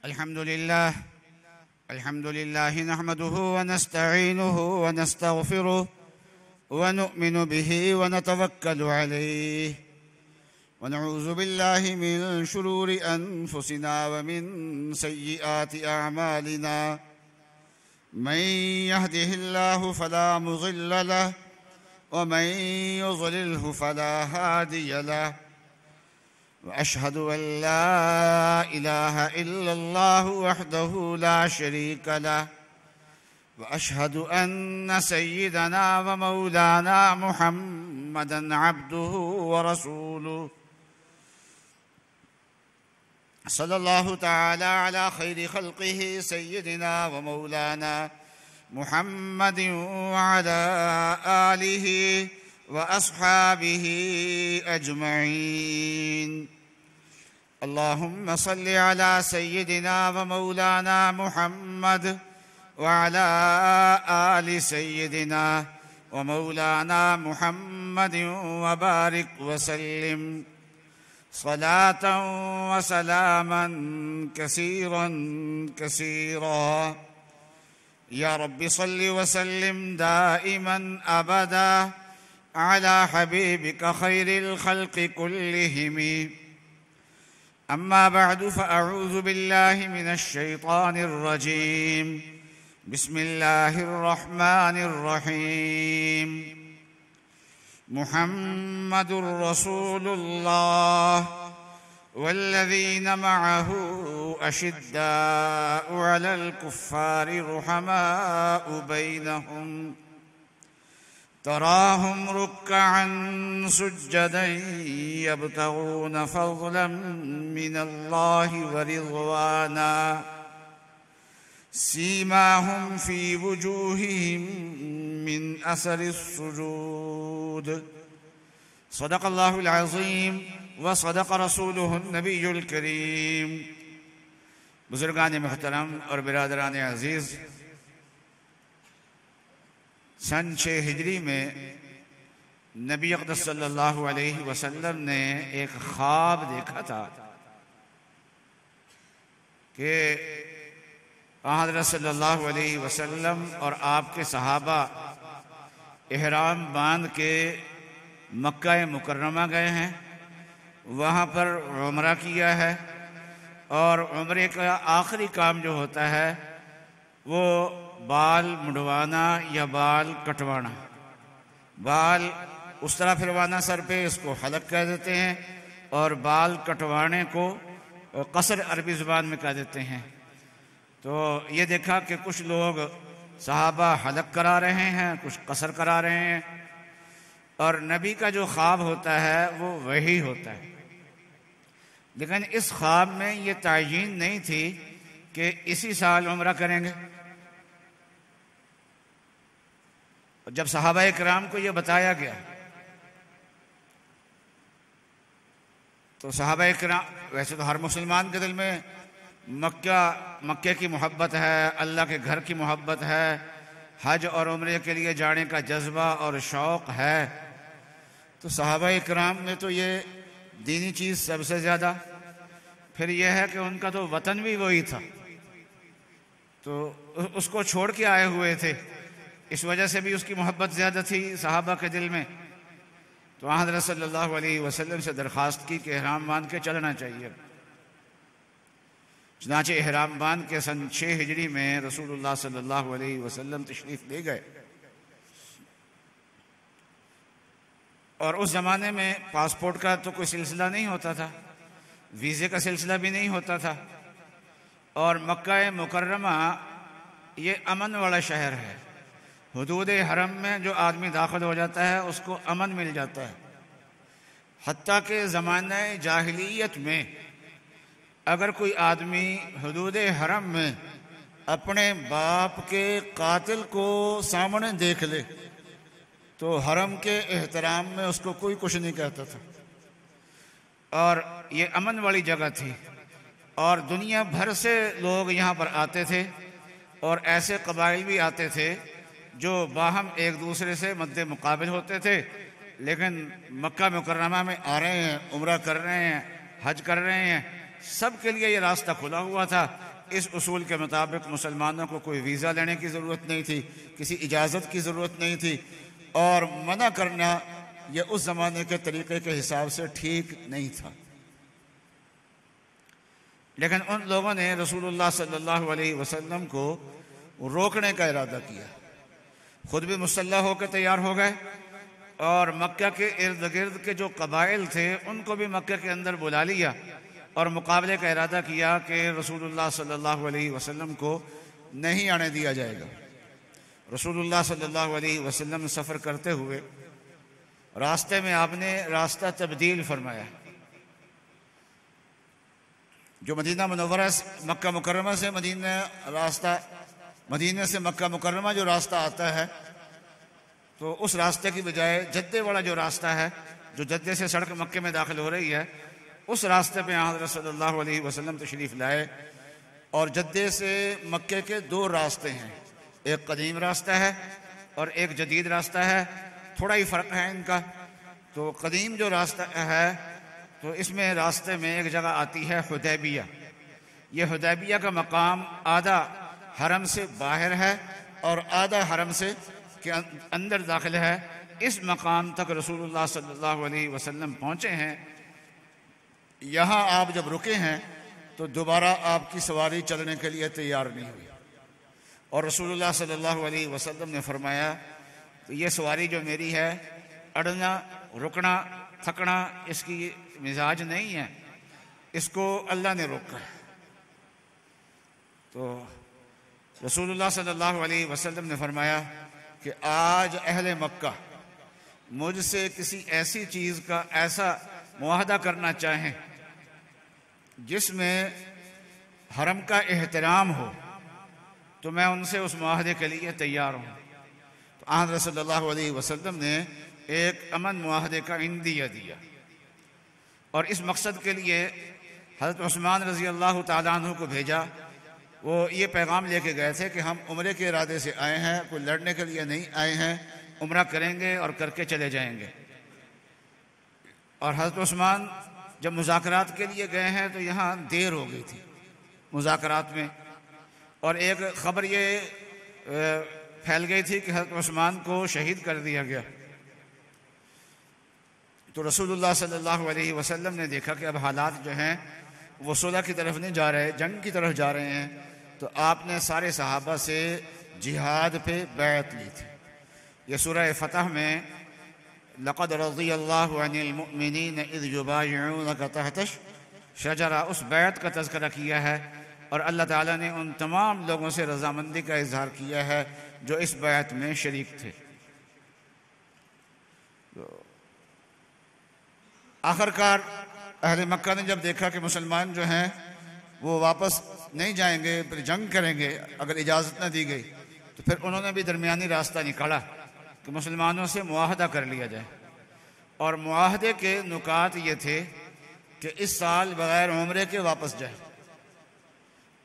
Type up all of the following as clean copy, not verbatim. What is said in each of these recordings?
الحمد لله نحمده ونستعينه ونستغفره ونؤمن به ونتوكل عليه ونعوذ بالله من شرور أنفسنا ومن سيئات أعمالنا من يهده الله فلا مضل له ومن يضلله فلا هادي له وأشهد أن لا إله إلا الله وحده لا شريك له وأشهد أن سيدنا ومولانا محمدًا عبده ورسوله صلى الله تعالى على خير خلقه سيدنا ومولانا محمد وعلى آله وأصحابه أجمعين. اللهم صل على سيدنا ومولانا محمد وعلى آل سيدنا ومولانا محمد وبارك وسلم صلاة وسلاما كثيرا كثيرا. يا رب صل وسلم دائما أبدا على حبيبك خير الخلق كلهم. أما بعد فأعوذ بالله من الشيطان الرجيم. بسم الله الرحمن الرحيم. محمد رسول الله والذين معه أشداء على الكفار رحماء بينهم تراهم ركعا سجدا يبتغون فضلا من الله ورضوانا سيماهم في وجوههم من أثر السجود. صدق الله العظيم وصدق رسوله النبي الكريم. بزرگان محترم اور برادران عزیز، سن 6 ہجری میں نبی اقدس صلی اللہ علیہ وسلم نے ایک خواب دیکھا تھا کہ حضرت صلی اللہ علیہ وسلم اور آپ کے صحابہ احرام باندھ کے مکہ مکرمہ گئے ہیں، وہاں پر عمرہ کیا ہے، اور عمرے کا آخری کام جو ہوتا ہے وہ بال مڈوانا یا بال کٹوانا، بال اس طرح پھروانا سر پہ، اس کو حلق کہہ دیتے ہیں، اور بال کٹوانے کو قصر عربی زبان میں کہہ دیتے ہیں. تو یہ دیکھا کہ کچھ لوگ صحابہ حلق کرا رہے ہیں، کچھ قصر کرا رہے ہیں، اور نبی کا جو خواب ہوتا ہے وہ وہی ہوتا ہے. لیکن اس خواب میں یہ تعیین نہیں تھی کہ اسی سال عمرہ کریں گے. جب صحابہ کرام کو یہ بتایا گیا تو صحابہ کرام، ویسے تو ہر مسلمان کے دل میں مکے کی محبت ہے، اللہ کے گھر کی محبت ہے، حج اور عمرے کے لیے جانے کا جذبہ اور شوق ہے، تو صحابہ کرام میں تو یہ دینی چیز سب سے زیادہ. پھر یہ ہے کہ ان کا تو وطن بھی وہی تھا، تو اس کو چھوڑ کے آئے ہوئے تھے، اس وجہ سے بھی اس کی محبت زیادہ تھی صحابہ کے دل میں. تو حضرت صلی اللہ علیہ وسلم سے درخواست کی کہ احرام باندھ کے چلنا چاہیے. چنانچہ احرام باندھ کے سن 6 ہجری میں رسول اللہ صلی اللہ علیہ وسلم تشریف لے گئے. اور اس زمانے میں پاسپورٹ کا تو کوئی سلسلہ نہیں ہوتا تھا، ویزے کا سلسلہ بھی نہیں ہوتا تھا، اور مکہ مکرمہ یہ امن والا شہر ہے. حدود حرم میں جو آدمی داخل ہو جاتا ہے اس کو امن مل جاتا ہے. حتیٰ کہ زمانہ جاہلیت میں اگر کوئی آدمی حدود حرم میں اپنے باپ کے قاتل کو سامنے دیکھ لے تو حرم کے احترام میں اس کو کوئی کچھ نہیں کہتا تھا. اور یہ امن والی جگہ تھی، اور دنیا بھر سے لوگ یہاں پر آتے تھے، اور ایسے قبائل بھی آتے تھے جو باہم ایک دوسرے سے مد مقابل ہوتے تھے، لیکن مکہ مکرمہ میں آ رہے ہیں، عمرہ کر رہے ہیں، حج کر رہے ہیں، سب کے لیے یہ راستہ کھلا ہوا تھا۔ اس اصول کے مطابق مسلمانوں کو کوئی ویزا لینے کی ضرورت نہیں تھی، کسی اجازت کی ضرورت نہیں تھی، اور منع کرنا یہ اس زمانے کے طریقے کے حساب سے ٹھیک نہیں تھا۔ لیکن ان لوگوں نے رسول اللہ صلی اللہ علیہ وسلم کو روکنے کا ارادہ کیا، خود بھی مسلح ہو کے تیار ہو گئے، اور مکہ کے ارد گرد کے جو قبائل تھے ان کو بھی مکہ کے اندر بلا لیا، اور مقابلے کا ارادہ کیا کہ رسول اللہ صلی اللہ علیہ وسلم کو نہیں آنے دیا جائے گا۔ رسول اللہ صلی اللہ علیہ وسلم سفر کرتے ہوئے راستے میں آپ نے راستہ تبدیل فرمایا۔ جو مدینہ منورہ مکہ مکرمہ سے مدینہ سے مکہ مکرمہ جو راستہ آتا ہے، تو اس راستے کی بجائے جدے والا جو راستہ ہے، جو جدے سے سڑک مکے میں داخل ہو رہی ہے، اس راستے پہ حضرت صلی اللہ علیہ وسلم تشریف لائے۔ اور جدے سے مکے کے دو راستے ہیں، ایک قدیم راستہ ہے اور ایک جدید راستہ ہے، تھوڑا ہی فرق ہے ان کا۔ تو قدیم جو راستہ ہے تو اس میں راستے میں ایک جگہ آتی ہے حدیبیہ۔ یہ حدیبیہ کا مقام آدھا حرم سے باہر ہے اور آدھا حرم سے کے اندر داخل ہے۔ اس مقام تک رسول اللہ صلی اللہ علیہ وسلم پہنچے ہیں۔ یہاں آپ جب رکے ہیں تو دوبارہ آپ کی سواری چلنے کے لیے تیار نہیں ہوئی، اور رسول اللہ صلی اللہ علیہ وسلم نے فرمایا کہ یہ سواری جو میری ہے، اڑنا رکنا تھکنا اس کی مزاج نہیں ہے، اس کو اللہ نے روکا ہے۔ تو رسول اللہ صلی اللہ علیہ وسلم نے فرمایا کہ آج اہل مکہ مجھ سے کسی ایسی چیز کا ایسا معاہدہ کرنا چاہیں جس میں حرم کا احترام ہو تو میں ان سے اس معاہدے کے لیے تیار ہوں۔ تو حضرت صلی اللہ علیہ وسلم نے ایک امن معاہدے کا عندیہ دیا، اور اس مقصد کے لیے حضرت عثمان رضی اللہ تعالیٰ عنہ کو بھیجا۔ وہ یہ پیغام لے کے گئے تھے کہ ہم عمرے کے ارادے سے آئے ہیں، کوئی لڑنے کے لیے نہیں آئے ہیں، عمرہ کریں گے اور کر کے چلے جائیں گے۔ اور حضرت عثمان جب مذاکرات کے لیے گئے ہیں تو یہاں دیر ہو گئی تھی مذاکرات میں، اور ایک خبر یہ پھیل گئی تھی کہ حضرت عثمان کو شہید کر دیا گیا۔ تو رسول اللہ صلی اللہ علیہ وسلم نے دیکھا کہ اب حالات جو ہیں وہ صلح کی طرف نہیں جا رہے، جنگ کی طرف جا رہے ہیں، تو آپ نے سارے صحابہ سے جہاد پہ بیعت لی تھی۔ یہ سورہ فتح میں لقد رضی اللہ عن المؤمنین اذ یبایعونک تحت الشجرہ، اس بیعت کا تذکرہ کیا ہے، اور اللہ تعالیٰ نے ان تمام لوگوں سے رضامندی کا اظہار کیا ہے جو اس بیعت میں شریک تھے۔ آخرکار اہل مکہ نے جب دیکھا کہ مسلمان جو ہیں وہ واپس نہیں جائیں گے، پھر جنگ کریں گے اگر اجازت نہ دی گئی، تو پھر انہوں نے بھی درمیانی راستہ نکالا کہ مسلمانوں سے معاہدہ کر لیا جائے۔ اور معاہدے کے نکات یہ تھے کہ اس سال بغیر عمرے کے واپس جائیں،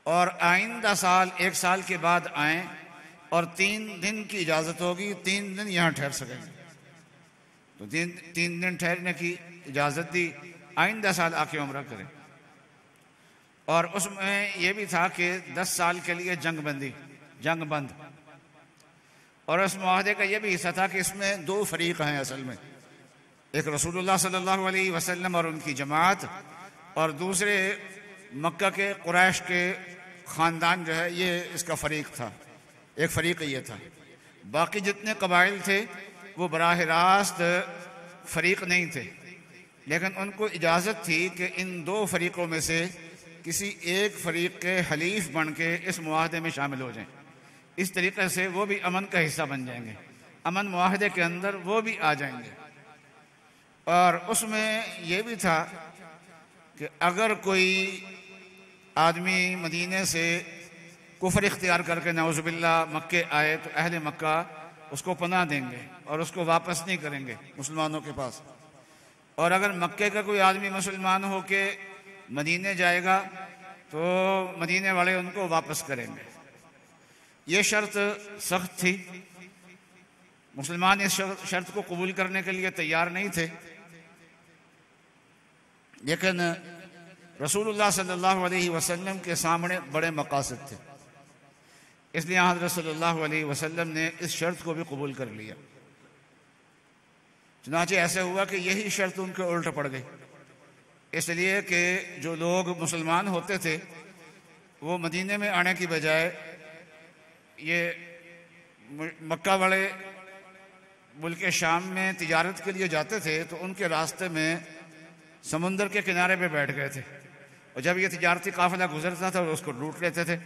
اور آئندہ سال 1 سال کے بعد آئیں، اور 3 دن کی اجازت ہوگی، 3 دن یہاں ٹھہر سکیں گے۔ تو 3 دن ٹھہرنے کی اجازت دی، آئندہ سال آ کے عمرہ کریں۔ اور اس میں یہ بھی تھا کہ 10 سال کے لیے جنگ بند، اور اس معاہدے کا یہ بھی حصہ تھا کہ اس میں 2 فریق ہیں اصل میں، ایک رسول اللہ صلی اللہ علیہ وسلم اور ان کی جماعت، اور دوسرے مکہ کے قریش کے خاندان جو ہے، یہ اس کا فریق تھا، ایک فریق یہ تھا۔ باقی جتنے قبائل تھے وہ براہ راست فریق نہیں تھے، لیکن ان کو اجازت تھی کہ ان 2 فریقوں میں سے کسی ایک فریق کے حلیف بن کے اس معاہدے میں شامل ہو جائیں۔ اس طریقے سے وہ بھی امن کا حصہ بن جائیں گے، امن معاہدے کے اندر وہ بھی آ جائیں گے۔ اور اس میں یہ بھی تھا کہ اگر کوئی آدمی مدینے سے کفر اختیار کر کے نعوذ باللہ مکے آئے تو اہل مکہ اس کو پناہ دیں گے اور اس کو واپس نہیں کریں گے مسلمانوں کے پاس، اور اگر مکے کا کوئی آدمی مسلمان ہو کے مدینے جائے گا تو مدینے والے ان کو واپس کریں گے۔ یہ شرط سخت تھی، مسلمان اس شرط کو قبول کرنے کے لیے تیار نہیں تھے، لیکن رسول اللہ صلی اللہ علیہ وسلم کے سامنے بڑے مقاصد تھے، اس لیے حضرت صلی اللہ علیہ وسلم نے اس شرط کو بھی قبول کر لیا۔ چنانچہ ایسے ہوا کہ یہی شرط ان کے الٹ پڑ گئی، اس لیے کہ جو لوگ مسلمان ہوتے تھے وہ مدینے میں آنے کی بجائے یہ مکہ والے ملک شام میں تجارت کے لیے جاتے تھے تو ان کے راستے میں سمندر کے کنارے پہ بیٹھ گئے تھے، اور جب یہ تجارتی قافلہ گزرتا تھا وہ اس کو لوٹ لیتے تھے۔